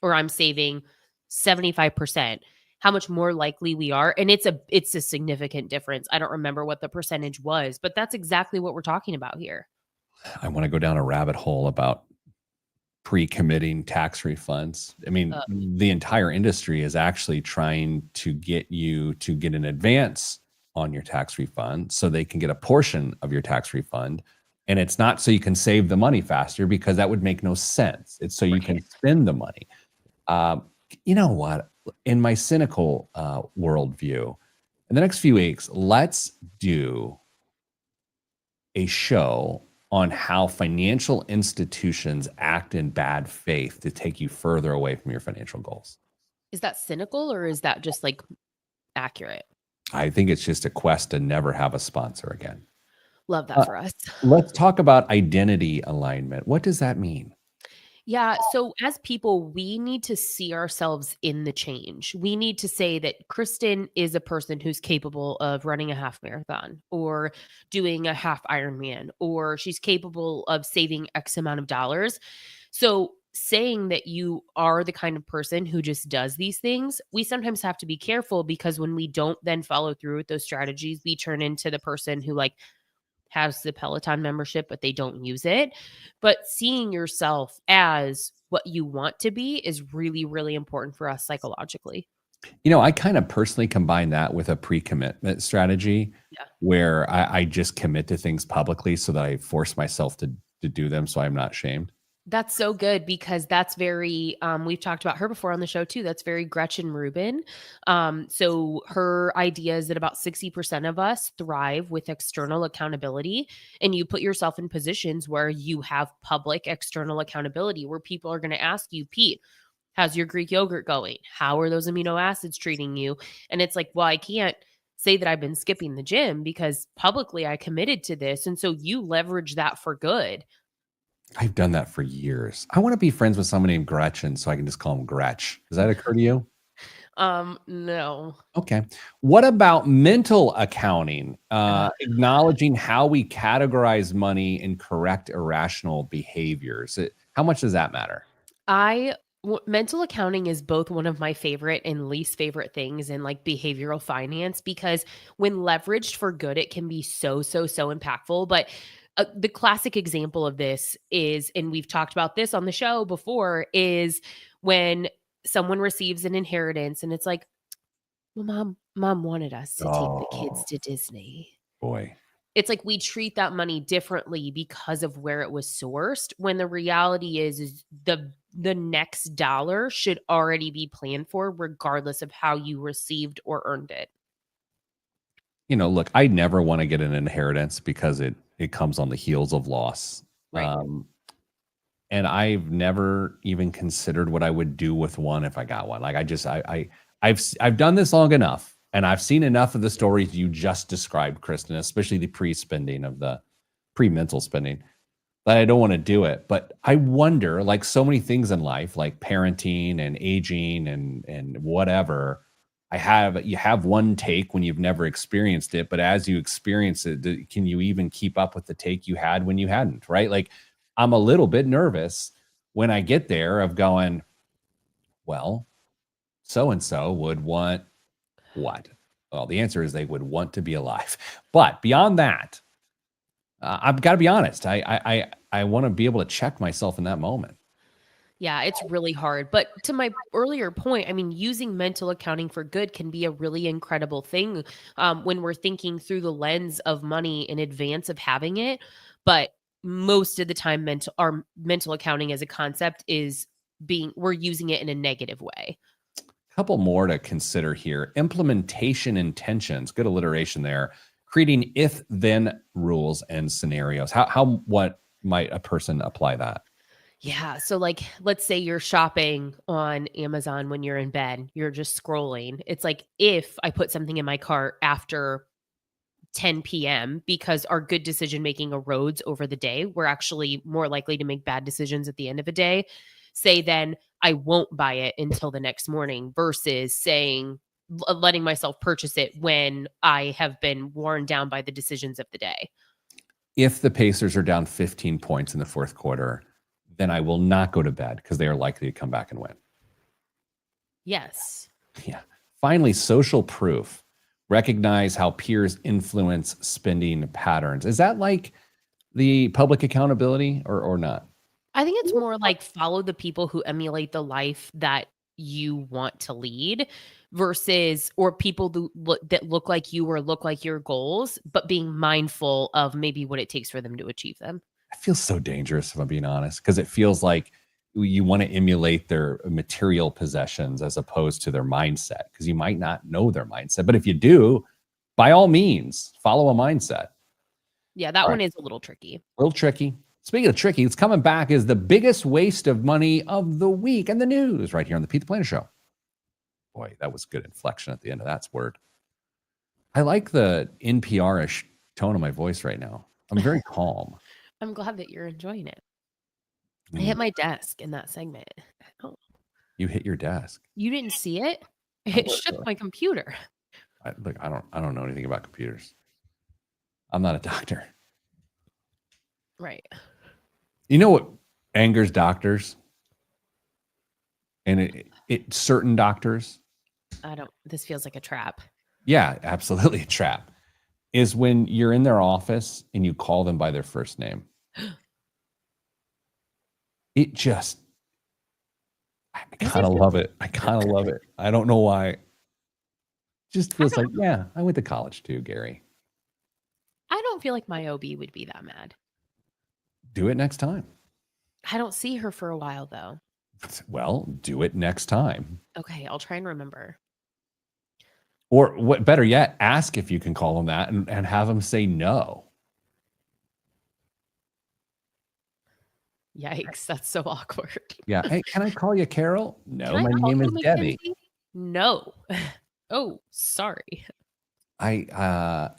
Speaker 3: or I'm saving 75%. How much more likely we are. And it's a significant difference. I don't remember what the percentage was, but that's exactly what we're talking about here.
Speaker 2: I want to go down a rabbit hole about pre-committing tax refunds. I mean, the entire industry is actually trying to get you to get an advance on your tax refund so they can get a portion of your tax refund. And it's not so you can save the money faster, because that would make no sense. It's so you can spend the money. You know what? In my cynical worldview, in the next few weeks, let's do a show on how financial institutions act in bad faith to take you further away from your financial goals.
Speaker 3: Is that cynical, or is that just like accurate?
Speaker 2: I think it's just a quest to never have a sponsor again.
Speaker 3: Love that for us.
Speaker 2: Let's talk about identity alignment. What does that mean?
Speaker 3: Yeah. So as people, we need to see ourselves in the change. We need to say that Kristen is a person who's capable of running a half marathon or doing a half Ironman, or she's capable of saving X amount of dollars. So saying that you are the kind of person who just does these things, we sometimes have to be careful, because when we don't then follow through with those strategies, we turn into the person who like has the Peloton membership, but they don't use it. But seeing yourself as what you want to be is really, really important for us psychologically.
Speaker 2: You know, I kind of personally combine that with a pre-commitment strategy where I just commit to things publicly so that I force myself to do them so I'm not shamed.
Speaker 3: That's so good, because that's very, we've talked about her before on the show too. That's very Gretchen Rubin. So her idea is that about 60% of us thrive with external accountability, and you put yourself in positions where you have public external accountability, where people are going to ask you, Pete, how's your Greek yogurt going? How are those amino acids treating you? And it's like, well, I can't say that I've been skipping the gym because publicly I committed to this. And so you leverage that for good.
Speaker 2: I've done that for years. I want to be friends with someone named Gretchen so I can just call him Gretch. Does that occur to you?
Speaker 3: No.
Speaker 2: Okay. What about mental accounting? Acknowledging how we categorize money and correct irrational behaviors. How much does that matter?
Speaker 3: Mental accounting is both one of my favorite and least favorite things in like behavioral finance, because when leveraged for good, it can be so impactful. But the classic example of this is, and we've talked about this on the show before, is when someone receives an inheritance and it's like, well, Mom wanted us to take the kids
Speaker 2: Oh,
Speaker 3: to Disney.
Speaker 2: boy.
Speaker 3: It's like we treat that money differently because of where it was sourced, when the reality is the next dollar should already be planned for regardless of how you received or earned it.
Speaker 2: Look, I never want to get an inheritance because it comes on the heels of loss.
Speaker 3: Right.
Speaker 2: And I've never even considered what I would do with one if I got one. Like I've done this long enough, and I've seen enough of the stories you just described, Kristen, especially the pre-spending of the pre-mental spending, that I don't want to do it. But I wonder, like so many things in life, like parenting and aging and whatever, you have one take when you've never experienced it, but as you experience it, can you even keep up with the take you had when you hadn't, right? Like I'm a little bit nervous when I get there of going, well, so and so would want what? Well, the answer is they would want to be alive. But beyond that, I've got to be honest. I want to be able to check myself in that moment.
Speaker 3: Yeah, it's really hard. But to my earlier point, I mean, using mental accounting for good can be a really incredible thing when we're thinking through the lens of money in advance of having it. But most of the time, our mental accounting as a concept is we're using it in a negative way.
Speaker 2: Couple more to consider here. Implementation intentions, good alliteration there. Creating if-then rules and scenarios. What might a person apply that?
Speaker 3: Yeah. So, like, let's say you're shopping on Amazon when you're in bed, you're just scrolling. It's like, if I put something in my cart after 10 p.m., because our good decision making erodes over the day, we're actually more likely to make bad decisions at the end of a day. Say then I won't buy it until the next morning versus saying, letting myself purchase it when I have been worn down by the decisions of the day.
Speaker 2: If the Pacers are down 15 points in the fourth quarter, then I will not go to bed because they are likely to come back and win.
Speaker 3: Yes.
Speaker 2: Yeah. Finally, social proof. Recognize how peers influence spending patterns. Is that like the public accountability or not?
Speaker 3: I think it's more like follow the people who emulate the life that you want to lead versus or people that look like you or look like your goals, but being mindful of maybe what it takes for them to achieve them.
Speaker 2: It feels so dangerous, if I'm being honest, because it feels like you want to emulate their material possessions as opposed to their mindset, because you might not know their mindset. But if you do, by all means, follow a mindset.
Speaker 3: Yeah, that
Speaker 2: All
Speaker 3: one
Speaker 2: right.
Speaker 3: is a little tricky.
Speaker 2: A little tricky. Speaking of tricky, it's coming back is the biggest waste of money of the week and the news right here on the Pete the Planner Show. Boy, that was good inflection at the end of that word. I like the NPR-ish tone of my voice right now. I'm very calm.
Speaker 3: I'm glad that you're enjoying it. I hit my desk in that segment. Oh,
Speaker 2: You hit your desk.
Speaker 3: you didn't see it? It shook my computer.
Speaker 2: Look, I don't know anything about computers. I'm not a doctor.
Speaker 3: Right.
Speaker 2: You know what angers doctors? And it certain doctors,
Speaker 3: This feels like a trap.
Speaker 2: yeah, absolutely a trap, is when you're in their office and you call them by their first name. It just, I kind of love it. I kind of love it. I don't know why. Just feels like, yeah, I went to college too, Gary.
Speaker 3: I don't feel like my OB would be that mad.
Speaker 2: Do it next time.
Speaker 3: I don't see her for a while, though.
Speaker 2: Well, do it next time.
Speaker 3: Okay, I'll try and remember.
Speaker 2: Or what better yet, ask if you can call them that and have them say no.
Speaker 3: Yikes, that's so awkward.
Speaker 2: Yeah. Hey, can I call you Carol? No,
Speaker 3: Can I
Speaker 2: my
Speaker 3: call
Speaker 2: name
Speaker 3: you
Speaker 2: is Debbie.
Speaker 3: Mackenzie? No. Oh, sorry.
Speaker 2: Yeah.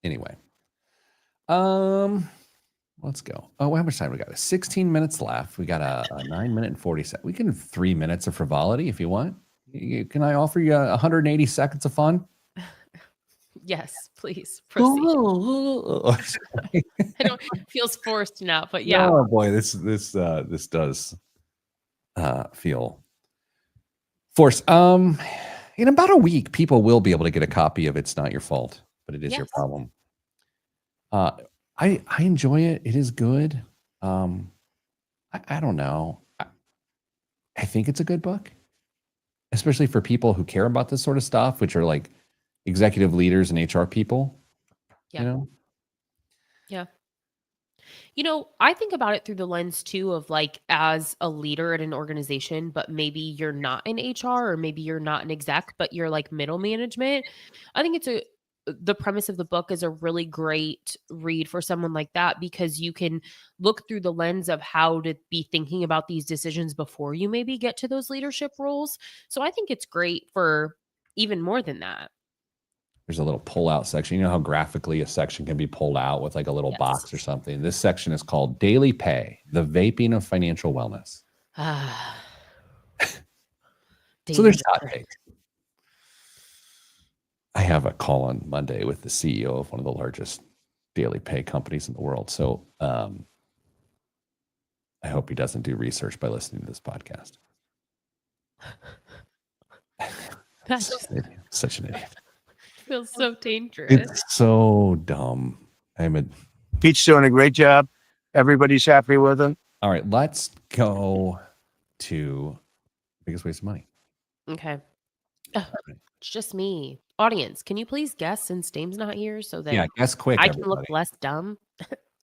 Speaker 2: Anyway. Let's go. Oh, how much time we got? 16 minutes left. We got a 9 minute and 40 seconds. We can have 3 minutes of frivolity if you want. Can I offer you 180 seconds of fun?
Speaker 3: Yes, please proceed.
Speaker 2: Oh,
Speaker 3: I don't it feels forced now, but yeah.
Speaker 2: oh boy, this does feel forced. In about a week, people will be able to get a copy of It's Not Your Fault, but it is your
Speaker 3: Yes.
Speaker 2: problem. I enjoy it. It is good. I don't know. I think it's a good book. especially for people who care about this sort of stuff, which are like executive leaders and HR people.
Speaker 3: Yeah.
Speaker 2: You know?
Speaker 3: Yeah. I think about it through the lens too of like as a leader at an organization, but maybe you're not in HR or maybe you're not an exec, but you're like middle management. I think the premise of the book is a really great read for someone like that because you can look through the lens of how to be thinking about these decisions before you maybe get to those leadership roles. So I think it's great for even more than that.
Speaker 2: There's a little pull out section. You know how graphically a section can be pulled out with like a little
Speaker 3: Yes.
Speaker 2: box or something? This section is called Daily Pay, the vaping of financial wellness. So there's hot takes. I have a call on Monday with the CEO of one of the largest daily pay companies in the world. So I hope he doesn't do research by listening to this podcast.
Speaker 3: That's
Speaker 2: Such an idiot.
Speaker 3: feels so dangerous.
Speaker 2: It's so dumb.
Speaker 5: Pete's doing a great job. Everybody's happy with him.
Speaker 2: All right, let's go to biggest waste of money.
Speaker 3: Okay. It's just me. Audience, can you please guess since Dame's not here so that
Speaker 2: Yeah, guess quick.
Speaker 3: I can
Speaker 2: everybody.
Speaker 3: look less dumb?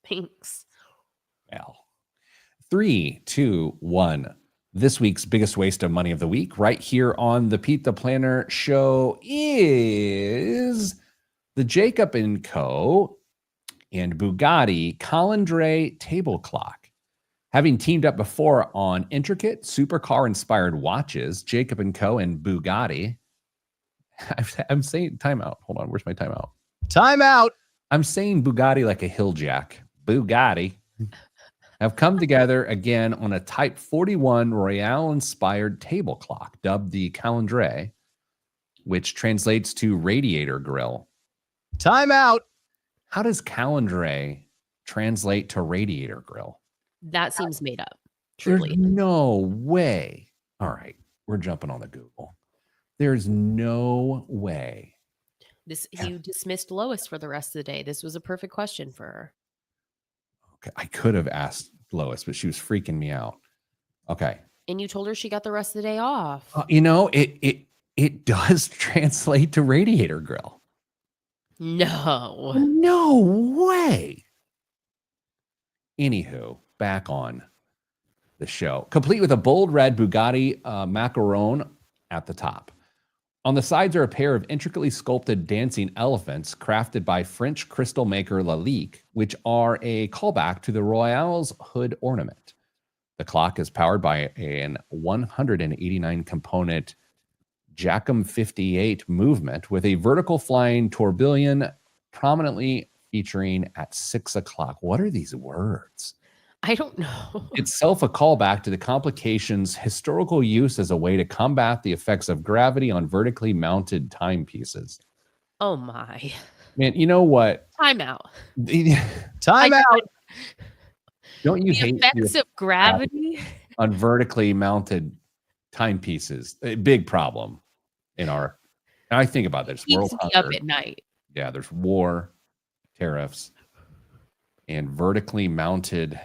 Speaker 3: Thanks.
Speaker 2: Well, 3, 2, 1. This week's biggest waste of money of the week, right here on the Pete the Planner show, is the Jacob & Co. and Bugatti Calandre table clock. Having teamed up before on intricate supercar-inspired watches, Jacob & Co. and Bugatti. I'm saying timeout. Hold on. Where's my timeout?
Speaker 5: Timeout.
Speaker 2: I'm saying Bugatti like a hill jack. Bugatti have come together again on a Type 41 Royale-inspired table clock, dubbed the Calandre, which translates to radiator grill.
Speaker 5: Timeout.
Speaker 2: How does Calandre translate to radiator grill?
Speaker 3: That seems made up.
Speaker 2: There's
Speaker 3: Truly.
Speaker 2: no way. All right, we're jumping on the Google. There's no way.
Speaker 3: You dismissed Lois for the rest of the day. This was a perfect question for her.
Speaker 2: Okay, I could have asked Lois, but she was freaking me out. Okay.
Speaker 3: And you told her she got the rest of the day off.
Speaker 2: It does translate to radiator grill.
Speaker 3: No.
Speaker 2: No way. Anywho, back on the show. Complete with a bold red Bugatti macaron at the top. On the sides are a pair of intricately sculpted dancing elephants crafted by French crystal maker Lalique, which are a callback to the Royale's hood ornament. The clock is powered by an 189 component Jacom 58 movement with a vertical flying tourbillon prominently featuring at 6 o'clock. What are these words?
Speaker 3: I don't know.
Speaker 2: Itself a callback to the complication's historical use as a way to combat the effects of gravity on vertically mounted timepieces.
Speaker 3: Oh my.
Speaker 2: Man, you know what?
Speaker 3: Time out.
Speaker 5: Timeout.
Speaker 2: Don't you
Speaker 3: The
Speaker 2: hate
Speaker 3: effects of gravity?
Speaker 2: on vertically mounted timepieces? A big problem in our. And I think about this.
Speaker 3: Keeps
Speaker 2: World
Speaker 3: me
Speaker 2: hunger.
Speaker 3: up at night.
Speaker 2: Yeah, there's war, tariffs, and vertically mounted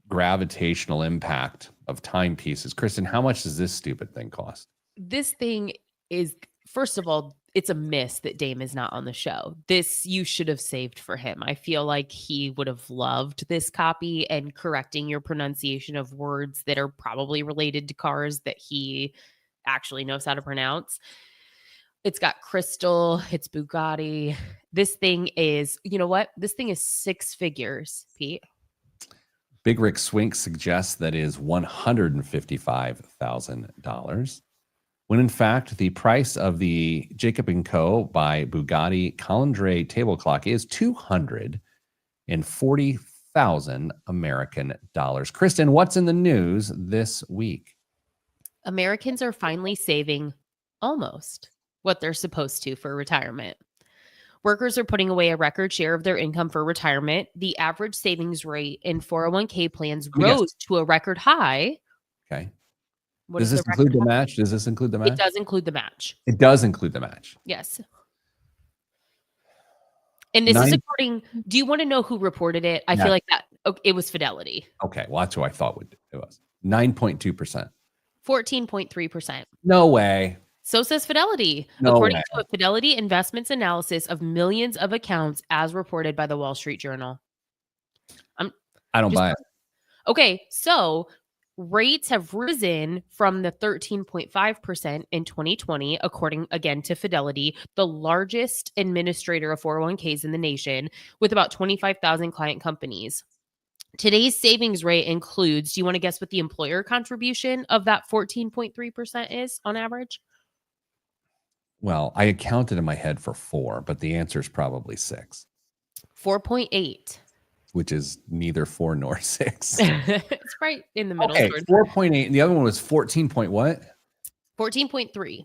Speaker 2: gravitational impact of timepieces. Kristen, how much does this stupid thing cost?
Speaker 3: This thing is, first of all, it's a miss that Dame is not on the show. This you should have saved for him. I feel like he would have loved this copy and correcting your pronunciation of words that are probably related to cars that he actually knows how to pronounce. It's got crystal, it's Bugatti. This thing is, you know what? This thing is 6 figures, Pete.
Speaker 2: Big Rick Swink suggests that is $155,000, when in fact the price of the Jacob & Co. by Bugatti Calandre table clock is $240,000 American dollars. Kristen, what's in the news this week?
Speaker 3: Americans are finally saving almost what they're supposed to for retirement. Workers are putting away a record share of their income for retirement. The average savings rate in 401k plans rose to a record high.
Speaker 2: Okay.
Speaker 3: What
Speaker 2: Does
Speaker 3: is
Speaker 2: this
Speaker 3: the
Speaker 2: include
Speaker 3: record
Speaker 2: the
Speaker 3: high?
Speaker 2: match? Does this include the match?
Speaker 3: It does include the match.
Speaker 2: It does include the match.
Speaker 3: Yes. And this is according, do you want to know who reported it? I feel like it was Fidelity.
Speaker 2: Okay, well, that's who I thought it was. 9.2%.
Speaker 3: 14.3%.
Speaker 2: No way.
Speaker 3: So says Fidelity,
Speaker 2: No
Speaker 3: according
Speaker 2: way.
Speaker 3: to a Fidelity Investments analysis of millions of accounts as reported by the Wall Street Journal.
Speaker 2: I don't buy it.
Speaker 3: Okay, so rates have risen from the 13.5% in 2020, according again to Fidelity, the largest administrator of 401ks in the nation, with about 25,000 client companies. Today's savings rate includes, do you want to guess what the employer contribution of that 14.3% is on average?
Speaker 2: Well, I counted in my head for 4, but the answer is probably 6,
Speaker 3: 4.8.
Speaker 2: which is neither 4 nor 6.
Speaker 3: It's right in the middle.
Speaker 2: Okay,
Speaker 3: Sort of.
Speaker 2: 4.8, and the other one was 14 point what?
Speaker 3: 14.3.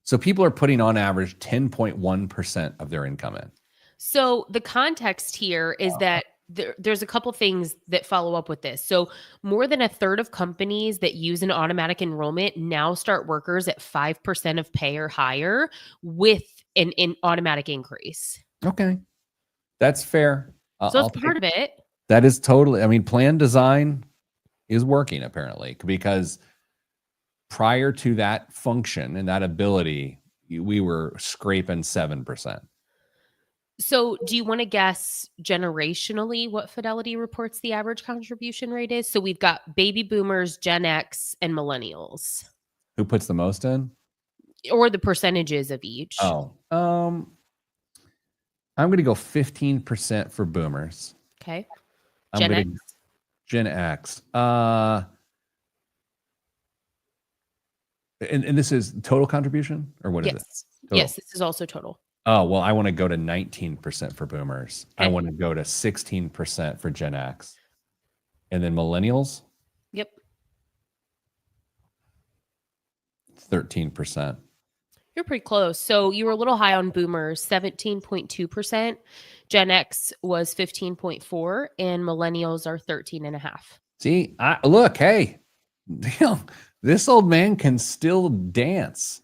Speaker 2: So people are putting on average 10.1% of their income in.
Speaker 3: So the context here is that there's a couple things that follow up with this. So more than a third of companies that use an automatic enrollment now start workers at 5% of pay or higher with an automatic increase.
Speaker 2: Okay, that's fair.
Speaker 3: So it's part of it.
Speaker 2: That is totally, I mean, plan design is working apparently, because prior to that function and that ability, we were scraping 7%.
Speaker 3: So do you want to guess generationally what Fidelity reports the average contribution rate is? So we've got baby boomers, Gen X, and millennials.
Speaker 2: Who puts the most in?
Speaker 3: Or the percentages of each.
Speaker 2: Oh, I'm going to go 15% for boomers.
Speaker 3: Okay.
Speaker 2: I'm
Speaker 3: Gen
Speaker 2: going
Speaker 3: X.
Speaker 2: to Gen X. And this is total contribution, or what is it? Total.
Speaker 3: Yes, this is also total.
Speaker 2: Oh, well, I want to go to 19% for boomers.
Speaker 3: Okay.
Speaker 2: I want to go to 16% for Gen X. And then millennials?
Speaker 3: Yep.
Speaker 2: 13%.
Speaker 3: You're pretty close. So you were a little high on boomers, 17.2%. Gen X was 15.4%, and millennials are 13.5%.
Speaker 2: See, look, hey, this old man can still dance.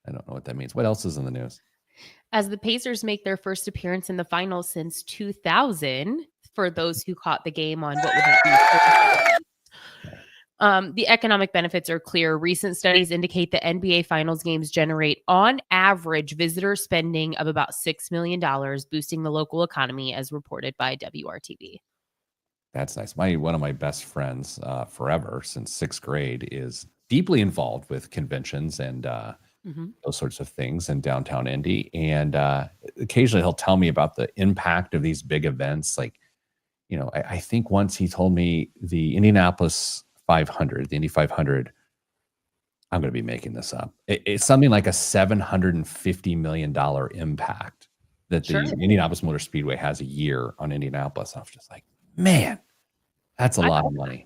Speaker 2: I don't know what that means. What else is in the news?
Speaker 3: As the Pacers make their first appearance in the finals since 2000, for those who caught the game on what would that be? The economic benefits are clear. Recent studies indicate that NBA Finals games generate, on average, visitor spending of about $6 million, boosting the local economy, as reported by WRTV.
Speaker 2: That's nice. One of my best friends forever, since 6th grade, is deeply involved with conventions and those sorts of things in downtown Indy. And occasionally he'll tell me about the impact of these big events. Like, I think once he told me the Indianapolis 500, the Indy 500, I'm going to be making this up. It's something like a $750 million impact that the Indianapolis Motor Speedway has a year on Indianapolis. I was just like, man, that's a lot of money.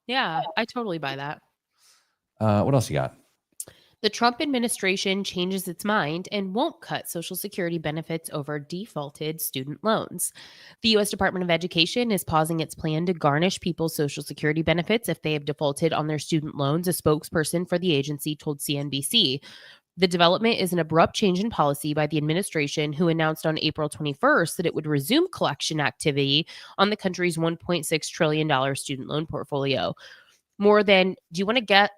Speaker 3: Yeah, I totally buy that.
Speaker 2: What else you got?
Speaker 3: The Trump administration changes its mind and won't cut Social Security benefits over defaulted student loans. The U.S. Department of Education is pausing its plan to garnish people's Social Security benefits if they have defaulted on their student loans, a spokesperson for the agency told CNBC. The development is an abrupt change in policy by the administration, who announced on April 21st that it would resume collection activity on the country's $1.6 trillion student loan portfolio. More than, do you want to get...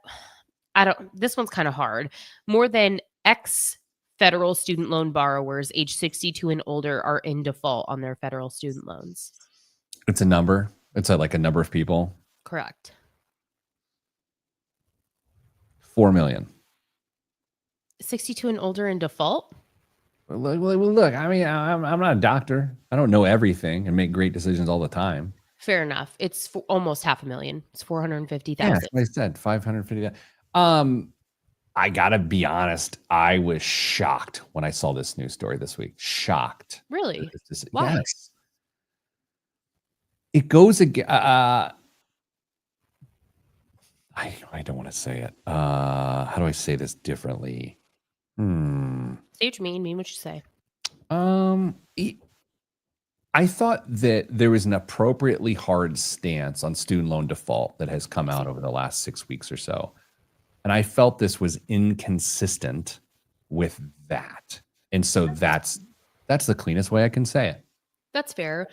Speaker 3: this one's kind of hard. More than X federal student loan borrowers age 62 and older are in default on their federal student loans.
Speaker 2: It's a number. It's like a number of people.
Speaker 3: Correct.
Speaker 2: 4 million.
Speaker 3: 62 and older in default?
Speaker 2: Well, look, I mean, I'm not a doctor. I don't know everything and make great decisions all the time.
Speaker 3: Fair enough. It's almost 500,000. It's 450,000.
Speaker 2: Yeah, like I said, 550,000. I gotta be honest. I was shocked when I saw this news story this week. Shocked.
Speaker 3: Really? Why?
Speaker 2: Yes. It goes again. I don't want to say it. How do I say this differently?
Speaker 3: Say what you mean. Mean what you say.
Speaker 2: I thought that there was an appropriately hard stance on student loan default that has come out over the last 6 weeks or so. And I felt this was inconsistent with that. And so that's the cleanest way I can say it.
Speaker 3: That's fair.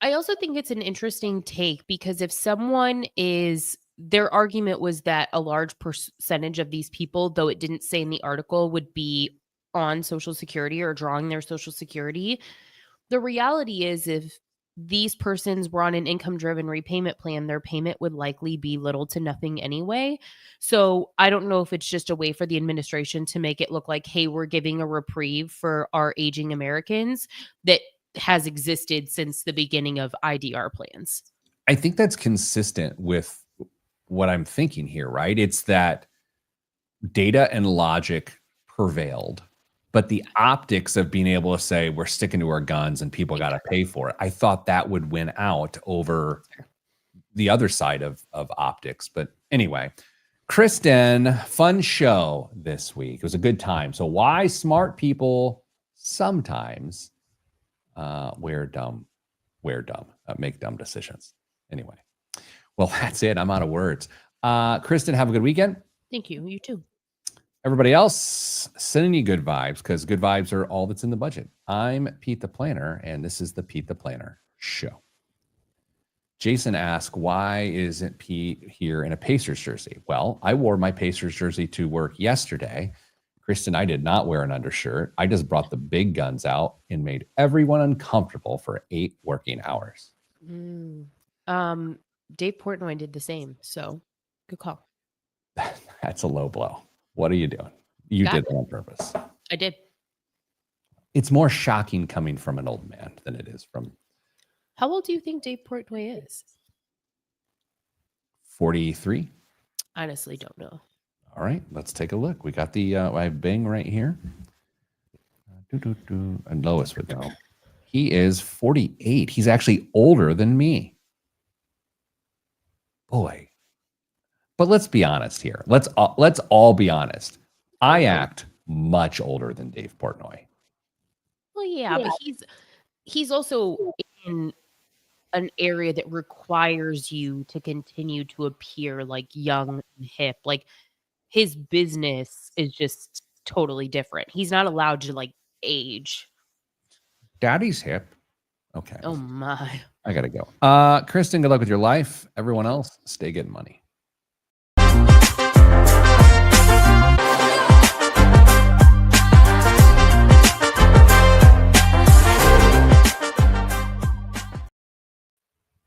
Speaker 3: I also think it's an interesting take, because if someone is their argument was that a large percentage of these people, though it didn't say in the article, would be on Social Security or drawing their Social Security. The reality is, if these persons were on an income-driven repayment plan, their payment would likely be little to nothing anyway. So I don't know if it's just a way for the administration to make it look like, hey, we're giving a reprieve for our aging Americans that has existed since the beginning of IDR plans.
Speaker 2: I think that's consistent with what I'm thinking here, right? It's that data and logic prevailed, but the optics of being able to say we're sticking to our guns and people got to pay for it, I thought that would win out over the other side of optics. But anyway, Kristen, fun show this week. It was a good time. So why smart people sometimes make dumb decisions. Anyway, well, that's it. I'm out of words. Kristen, have a good weekend.
Speaker 3: Thank you. You too.
Speaker 2: Everybody else, sending you good vibes, because good vibes are all that's in the budget. I'm Pete the Planner, and this is the Pete the Planner Show. Jason asked, why isn't Pete here in a Pacers jersey? Well, I wore my Pacers jersey to work yesterday. Kristen, I did not wear an undershirt. I just brought the big guns out and made everyone uncomfortable for 8 working hours.
Speaker 3: Dave Portnoy did the same, so good call.
Speaker 2: That's a low blow. What are you doing? You did it on purpose.
Speaker 3: I did.
Speaker 2: It's more shocking coming from an old man than it is from...
Speaker 3: How old do you think Dave Portnoy is?
Speaker 2: 43.
Speaker 3: Honestly, don't know.
Speaker 2: All right, let's take a look. We got the I have Bing right here. And Lois would know. He is 48. He's actually older than me. Boy. But let's be honest here. Let's all be honest. I act much older than Dave Portnoy.
Speaker 3: Well, yeah, but he's also in an area that requires you to continue to appear like young and hip. Like, his business is just totally different. He's not allowed to like age.
Speaker 2: Daddy's hip. Okay.
Speaker 3: Oh my.
Speaker 2: I gotta go. Kristen, good luck with your life. Everyone else, stay getting money.